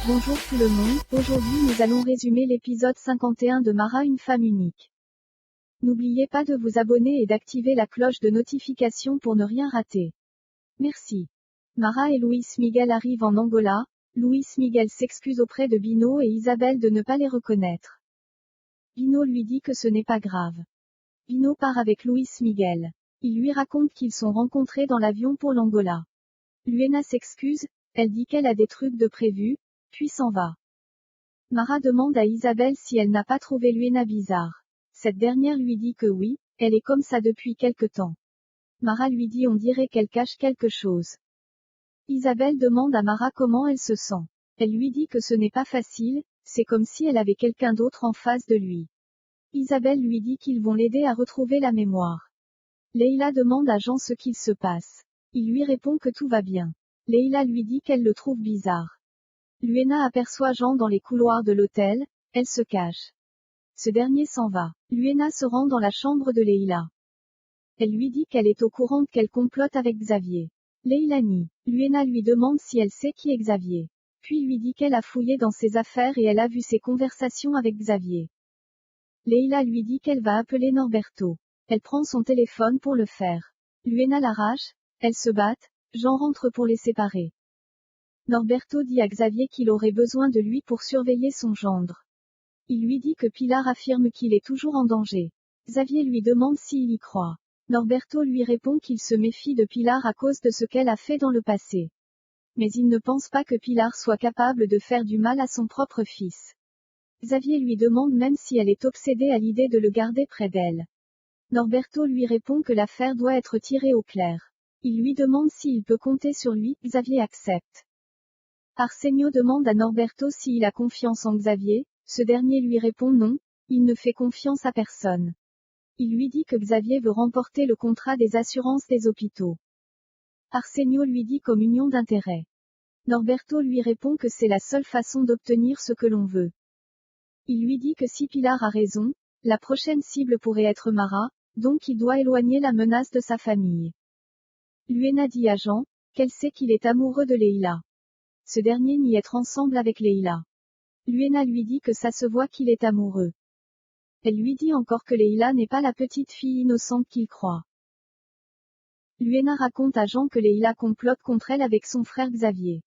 Bonjour tout le monde, aujourd'hui nous allons résumer l'épisode 51 de Mara une femme unique. N'oubliez pas de vous abonner et d'activer la cloche de notification pour ne rien rater. Merci. Mara et Luis Miguel arrivent en Angola, Luis Miguel s'excuse auprès de Bino et Isabelle de ne pas les reconnaître. Bino lui dit que ce n'est pas grave. Bino part avec Luis Miguel. Il lui raconte qu'ils sont rencontrés dans l'avion pour l'Angola. Luena s'excuse, elle dit qu'elle a des trucs de prévu, puis s'en va. Mara demande à Isabelle si elle n'a pas trouvé Luena bizarre. Cette dernière lui dit que oui, elle est comme ça depuis quelque temps. Mara lui dit on dirait qu'elle cache quelque chose. Isabelle demande à Mara comment elle se sent. Elle lui dit que ce n'est pas facile, c'est comme si elle avait quelqu'un d'autre en face de lui. Isabelle lui dit qu'ils vont l'aider à retrouver la mémoire. Leila demande à Jean ce qu'il se passe. Il lui répond que tout va bien. Leila lui dit qu'elle le trouve bizarre. Luena aperçoit Jean dans les couloirs de l'hôtel, elle se cache. Ce dernier s'en va. Luena se rend dans la chambre de Leila. Elle lui dit qu'elle est au courant qu'elle complote avec Xavier. Leila nie. Luena lui demande si elle sait qui est Xavier. Puis lui dit qu'elle a fouillé dans ses affaires et elle a vu ses conversations avec Xavier. Leila lui dit qu'elle va appeler Norberto. Elle prend son téléphone pour le faire. Luena l'arrache, elles se battent, Jean rentre pour les séparer. Norberto dit à Xavier qu'il aurait besoin de lui pour surveiller son gendre. Il lui dit que Pilar affirme qu'il est toujours en danger. Xavier lui demande s'il y croit. Norberto lui répond qu'il se méfie de Pilar à cause de ce qu'elle a fait dans le passé. Mais il ne pense pas que Pilar soit capable de faire du mal à son propre fils. Xavier lui demande même si elle est obsédée à l'idée de le garder près d'elle. Norberto lui répond que l'affaire doit être tirée au clair. Il lui demande s'il peut compter sur lui, Xavier accepte. Arsenio demande à Norberto s'il a confiance en Xavier, ce dernier lui répond non, il ne fait confiance à personne. Il lui dit que Xavier veut remporter le contrat des assurances des hôpitaux. Arsenio lui dit comme union d'intérêt. Norberto lui répond que c'est la seule façon d'obtenir ce que l'on veut. Il lui dit que si Pilar a raison, la prochaine cible pourrait être Mara, donc il doit éloigner la menace de sa famille. Luena dit à Jean, qu'elle sait qu'il est amoureux de Leila. Ce dernier nie être ensemble avec Leila. Luena lui dit que ça se voit qu'il est amoureux. Elle lui dit encore que Leila n'est pas la petite fille innocente qu'il croit. Luena raconte à Jean que Leila complote contre elle avec son frère Xavier.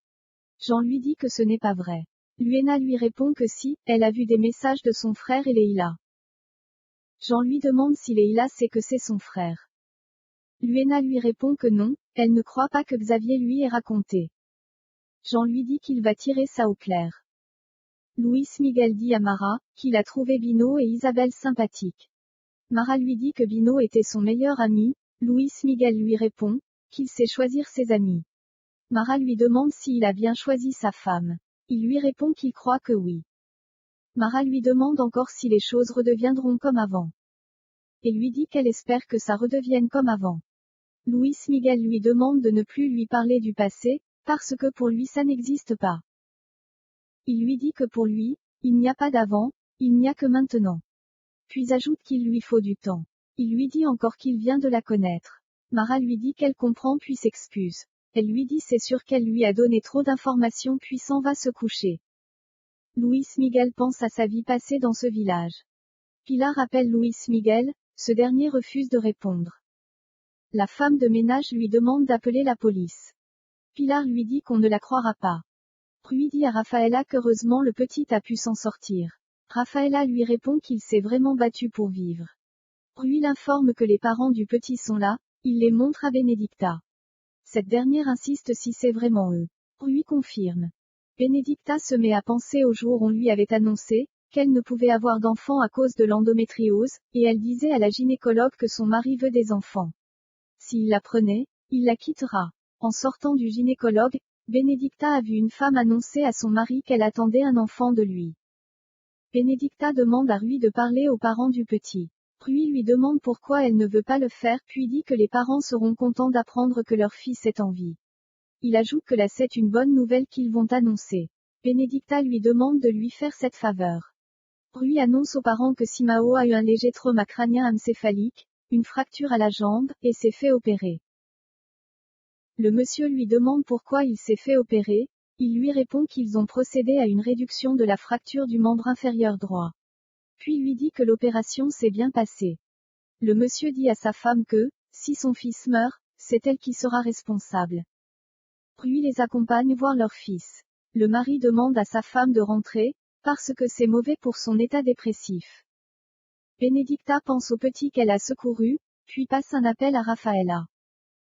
Jean lui dit que ce n'est pas vrai. Luena lui répond que si, elle a vu des messages de son frère et Leila. Jean lui demande si Leila sait que c'est son frère. Luena lui répond que non, elle ne croit pas que Xavier lui ait raconté. Jean lui dit qu'il va tirer ça au clair. Luis Miguel dit à Mara, qu'il a trouvé Bino et Isabelle sympathiques. Mara lui dit que Bino était son meilleur ami, Luis Miguel lui répond, qu'il sait choisir ses amis. Mara lui demande s'il a bien choisi sa femme. Il lui répond qu'il croit que oui. Mara lui demande encore si les choses redeviendront comme avant. Et lui dit qu'elle espère que ça redevienne comme avant. Luis Miguel lui demande de ne plus lui parler du passé, parce que pour lui ça n'existe pas. Il lui dit que pour lui, il n'y a pas d'avant, il n'y a que maintenant. Puis ajoute qu'il lui faut du temps. Il lui dit encore qu'il vient de la connaître. Mara lui dit qu'elle comprend puis s'excuse. Elle lui dit c'est sûr qu'elle lui a donné trop d'informations puis s'en va se coucher. Luis Miguel pense à sa vie passée dans ce village. Pilar appelle Luis Miguel, ce dernier refuse de répondre. La femme de ménage lui demande d'appeler la police. Pilar lui dit qu'on ne la croira pas. Rui dit à Rafaela qu'heureusement le petit a pu s'en sortir. Rafaela lui répond qu'il s'est vraiment battu pour vivre. Rui l'informe que les parents du petit sont là, il les montre à Benedicta. Cette dernière insiste si c'est vraiment eux. Rui confirme. Benedicta se met à penser au jour où on lui avait annoncé qu'elle ne pouvait avoir d'enfants à cause de l'endométriose, et elle disait à la gynécologue que son mari veut des enfants. S'il la prenait, il la quittera. En sortant du gynécologue, Benedicta a vu une femme annoncer à son mari qu'elle attendait un enfant de lui. Benedicta demande à Rui de parler aux parents du petit. Rui lui demande pourquoi elle ne veut pas le faire puis dit que les parents seront contents d'apprendre que leur fils est en vie. Il ajoute que là c'est une bonne nouvelle qu'ils vont annoncer. Benedicta lui demande de lui faire cette faveur. Rui annonce aux parents que Simao a eu un léger trauma crânien encéphalique, une fracture à la jambe, et s'est fait opérer. Le monsieur lui demande pourquoi il s'est fait opérer, Il lui répond qu'ils ont procédé à une réduction de la fracture du membre inférieur droit. Puis lui dit que l'opération s'est bien passée. Le monsieur dit à sa femme que, si son fils meurt, c'est elle qui sera responsable. Puis les accompagne voir leur fils. Le mari demande à sa femme de rentrer, parce que c'est mauvais pour son état dépressif. Benedicta pense au petit qu'elle a secouru, puis passe un appel à Raffaella.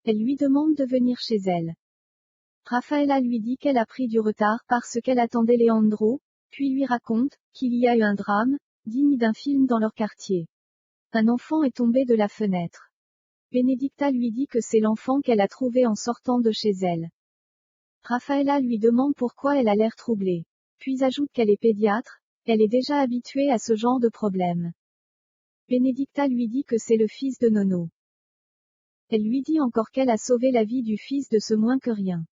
Elle lui demande de venir chez elle. Raffaella lui dit qu'elle a pris du retard parce qu'elle attendait Leandro, puis lui raconte qu'il y a eu un drame, digne d'un film dans leur quartier. Un enfant est tombé de la fenêtre. Benedicta lui dit que c'est l'enfant qu'elle a trouvé en sortant de chez elle. Raffaella lui demande pourquoi elle a l'air troublée. Puis ajoute qu'elle est pédiatre, elle est déjà habituée à ce genre de problème. Benedicta lui dit que c'est le fils de Nono. Elle lui dit encore qu'elle a sauvé la vie du fils de ce moins que rien.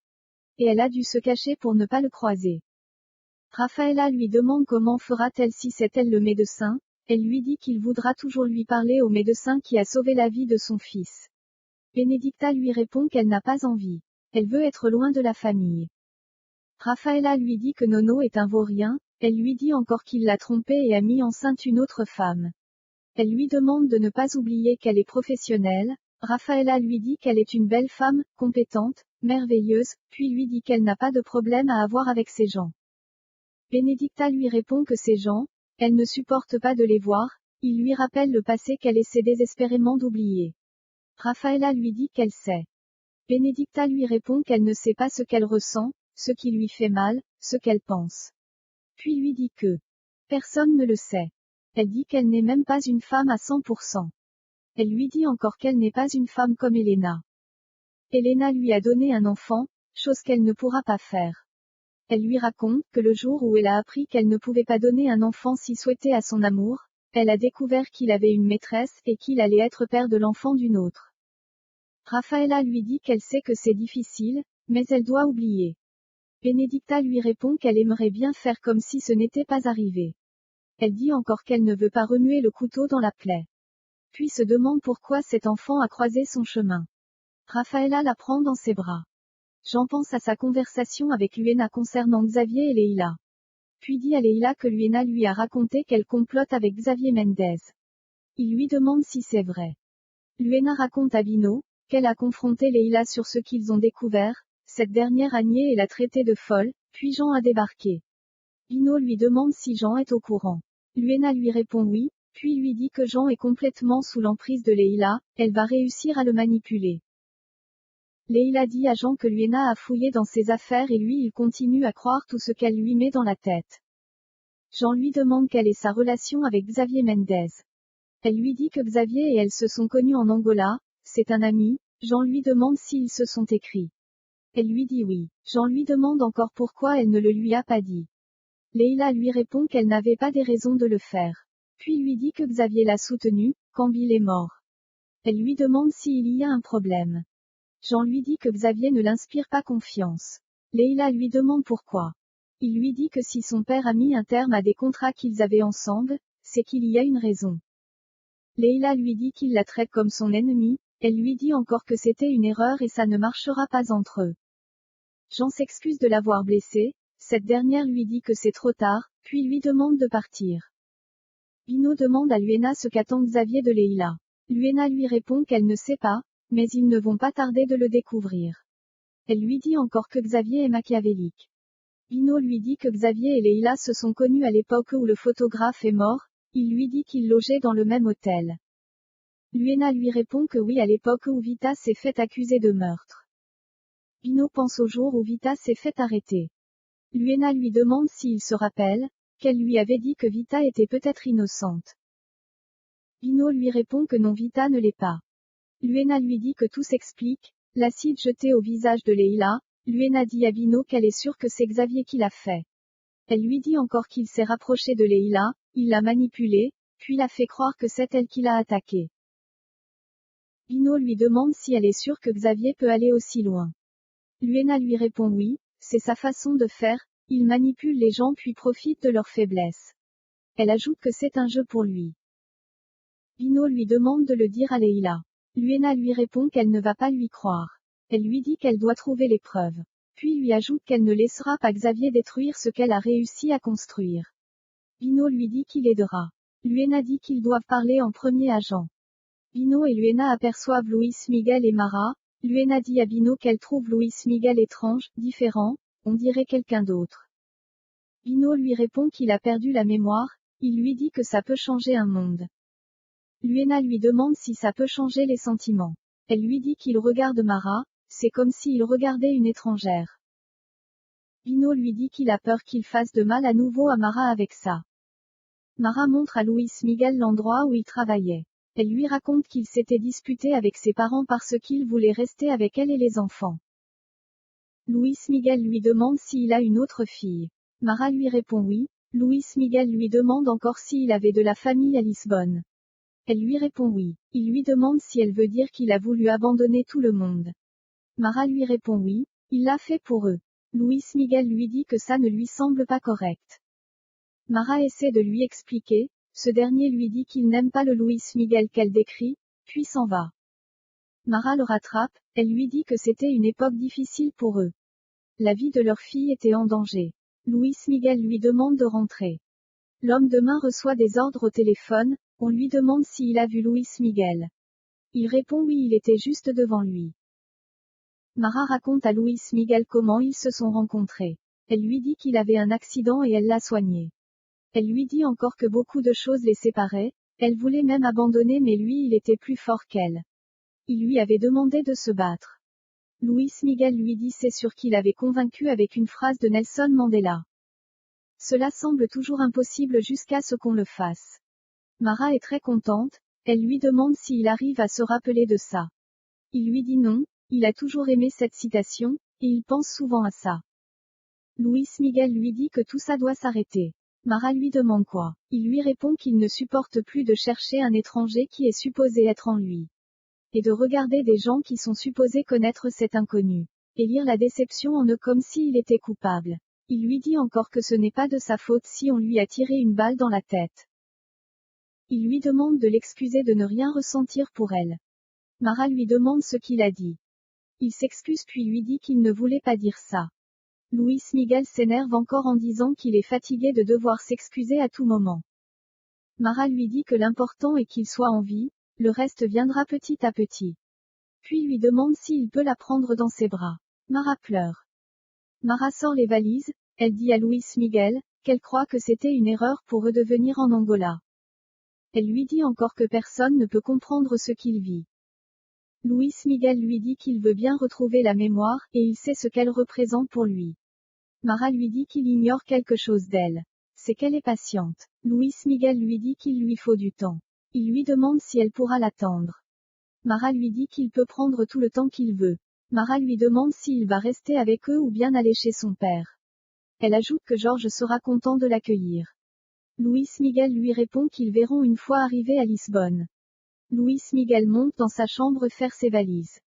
Et elle a dû se cacher pour ne pas le croiser. Raffaella lui demande comment fera-t-elle si c'est elle le médecin, elle lui dit qu'il voudra toujours lui parler au médecin qui a sauvé la vie de son fils. Benedicta lui répond qu'elle n'a pas envie. Elle veut être loin de la famille. Raffaella lui dit que Nono est un vaurien, elle lui dit encore qu'il l'a trompée et a mis enceinte une autre femme. Elle lui demande de ne pas oublier qu'elle est professionnelle, Raffaella lui dit qu'elle est une belle femme, compétente, merveilleuse, puis lui dit qu'elle n'a pas de problème à avoir avec ces gens. Benedicta lui répond que ces gens, elle ne supporte pas de les voir, il lui rappelle le passé qu'elle essaie désespérément d'oublier. Raffaella lui dit qu'elle sait. Benedicta lui répond qu'elle ne sait pas ce qu'elle ressent, ce qui lui fait mal, ce qu'elle pense. Puis lui dit que personne ne le sait. Elle dit qu'elle n'est même pas une femme à 100%. Elle lui dit encore qu'elle n'est pas une femme comme Elena. Elena lui a donné un enfant, chose qu'elle ne pourra pas faire. Elle lui raconte que le jour où elle a appris qu'elle ne pouvait pas donner un enfant si souhaité à son amour, elle a découvert qu'il avait une maîtresse et qu'il allait être père de l'enfant d'une autre. Raffaella lui dit qu'elle sait que c'est difficile, mais elle doit oublier. Benedicta lui répond qu'elle aimerait bien faire comme si ce n'était pas arrivé. Elle dit encore qu'elle ne veut pas remuer le couteau dans la plaie. Puis se demande pourquoi cet enfant a croisé son chemin. Raffaella la prend dans ses bras. Jean pense à sa conversation avec Luena concernant Xavier et Leila. Puis dit à Leila que Luena lui a raconté qu'elle complote avec Xavier Mendez. Il lui demande si c'est vrai. Luena raconte à Vino qu'elle a confronté Leila sur ce qu'ils ont découvert, cette dernière a nié et l'a traitée de folle, puis Jean a débarqué. Vino lui demande si Jean est au courant. Luena lui répond oui, puis lui dit que Jean est complètement sous l'emprise de Leila, elle va réussir à le manipuler. Leila dit à Jean que Luena a fouillé dans ses affaires et lui il continue à croire tout ce qu'elle lui met dans la tête. Jean lui demande quelle est sa relation avec Xavier Mendez. Elle lui dit que Xavier et elle se sont connus en Angola, c'est un ami, Jean lui demande s'ils se sont écrits. Elle lui dit oui. Jean lui demande encore pourquoi elle ne le lui a pas dit. Leila lui répond qu'elle n'avait pas des raisons de le faire. Puis lui dit que Xavier l'a soutenu, quand Bill est mort. Elle lui demande s'il y a un problème. Jean lui dit que Xavier ne l'inspire pas confiance. Leila lui demande pourquoi. Il lui dit que si son père a mis un terme à des contrats qu'ils avaient ensemble, c'est qu'il y a une raison. Leila lui dit qu'il la traite comme son ennemi, elle lui dit encore que c'était une erreur et ça ne marchera pas entre eux. Jean s'excuse de l'avoir blessée, cette dernière lui dit que c'est trop tard, puis lui demande de partir. Vino demande à Luena ce qu'attend Xavier de Leila. Luena lui répond qu'elle ne sait pas, mais ils ne vont pas tarder de le découvrir. Elle lui dit encore que Xavier est machiavélique. Vino lui dit que Xavier et Leila se sont connus à l'époque où le photographe est mort, il lui dit qu'ils logeaient dans le même hôtel. Luena lui répond que oui à l'époque où Vita s'est fait accuser de meurtre. Vino pense au jour où Vita s'est fait arrêter. Luena lui demande s'il se rappelle, qu'elle lui avait dit que Vita était peut-être innocente. Vino lui répond que non Vita ne l'est pas. Luena lui dit que tout s'explique, l'acide jeté au visage de Leila, Luena dit à Vino qu'elle est sûre que c'est Xavier qui l'a fait. Elle lui dit encore qu'il s'est rapproché de Leila, il l'a manipulée, puis l'a fait croire que c'est elle qui l'a attaquée. Vino lui demande si elle est sûre que Xavier peut aller aussi loin. Luena lui répond oui, c'est sa façon de faire, il manipule les gens puis profite de leur faiblesse. Elle ajoute que c'est un jeu pour lui. Vino lui demande de le dire à Leila. Luena lui répond qu'elle ne va pas lui croire. Elle lui dit qu'elle doit trouver les preuves. Puis lui ajoute qu'elle ne laissera pas Xavier détruire ce qu'elle a réussi à construire. Bino lui dit qu'il aidera. Luena dit qu'ils doivent parler en premier à Jean. Bino et Luena aperçoivent Luis Miguel et Mara. Luena dit à Bino qu'elle trouve Luis Miguel étrange, différent, on dirait quelqu'un d'autre. Bino lui répond qu'il a perdu la mémoire, il lui dit que ça peut changer un monde. Luena lui demande si ça peut changer les sentiments. Elle lui dit qu'il regarde Mara, c'est comme s'il regardait une étrangère. Bino lui dit qu'il a peur qu'il fasse de mal à nouveau à Mara avec ça. Mara montre à Luis Miguel l'endroit où il travaillait. Elle lui raconte qu'il s'était disputé avec ses parents parce qu'il voulait rester avec elle et les enfants. Luis Miguel lui demande s'il a une autre fille. Mara lui répond oui. Luis Miguel lui demande encore s'il avait de la famille à Lisbonne. Elle lui répond oui. Il lui demande si elle veut dire qu'il a voulu abandonner tout le monde. Mara lui répond oui, il l'a fait pour eux. Luis Miguel lui dit que ça ne lui semble pas correct. Mara essaie de lui expliquer, ce dernier lui dit qu'il n'aime pas le Luis Miguel qu'elle décrit, puis s'en va. Mara le rattrape, elle lui dit que c'était une époque difficile pour eux. La vie de leur fille était en danger. Luis Miguel lui demande de rentrer. L'homme de main reçoit des ordres au téléphone, on lui demande s'il a vu Luis Miguel. Il répond oui, il était juste devant lui. Mara raconte à Luis Miguel comment ils se sont rencontrés. Elle lui dit qu'il avait un accident et elle l'a soigné. Elle lui dit encore que beaucoup de choses les séparaient, elle voulait même abandonner mais lui il était plus fort qu'elle. Il lui avait demandé de se battre. Luis Miguel lui dit c'est sûr qu'il avait convaincu avec une phrase de Nelson Mandela. Cela semble toujours impossible jusqu'à ce qu'on le fasse. Mara est très contente, elle lui demande s'il arrive à se rappeler de ça. Il lui dit non, il a toujours aimé cette citation, et il pense souvent à ça. Luis Miguel lui dit que tout ça doit s'arrêter. Mara lui demande quoi. Il lui répond qu'il ne supporte plus de chercher un étranger qui est supposé être en lui. Et de regarder des gens qui sont supposés connaître cet inconnu. Et lire la déception en eux comme s'il était coupable. Il lui dit encore que ce n'est pas de sa faute si on lui a tiré une balle dans la tête. Il lui demande de l'excuser de ne rien ressentir pour elle. Mara lui demande ce qu'il a dit. Il s'excuse puis lui dit qu'il ne voulait pas dire ça. Luis Miguel s'énerve encore en disant qu'il est fatigué de devoir s'excuser à tout moment. Mara lui dit que l'important est qu'il soit en vie, le reste viendra petit à petit. Puis lui demande s'il peut la prendre dans ses bras. Mara pleure. Mara sort les valises, elle dit à Luis Miguel, qu'elle croit que c'était une erreur pour eux de venir en Angola. Elle lui dit encore que personne ne peut comprendre ce qu'il vit. Luis Miguel lui dit qu'il veut bien retrouver la mémoire, et il sait ce qu'elle représente pour lui. Mara lui dit qu'il ignore quelque chose d'elle. C'est qu'elle est patiente. Luis Miguel lui dit qu'il lui faut du temps. Il lui demande si elle pourra l'attendre. Mara lui dit qu'il peut prendre tout le temps qu'il veut. Mara lui demande s'il va rester avec eux ou bien aller chez son père. Elle ajoute que George sera content de l'accueillir. Luis Miguel lui répond qu'ils verront une fois arrivé à Lisbonne. Luis Miguel monte dans sa chambre faire ses valises.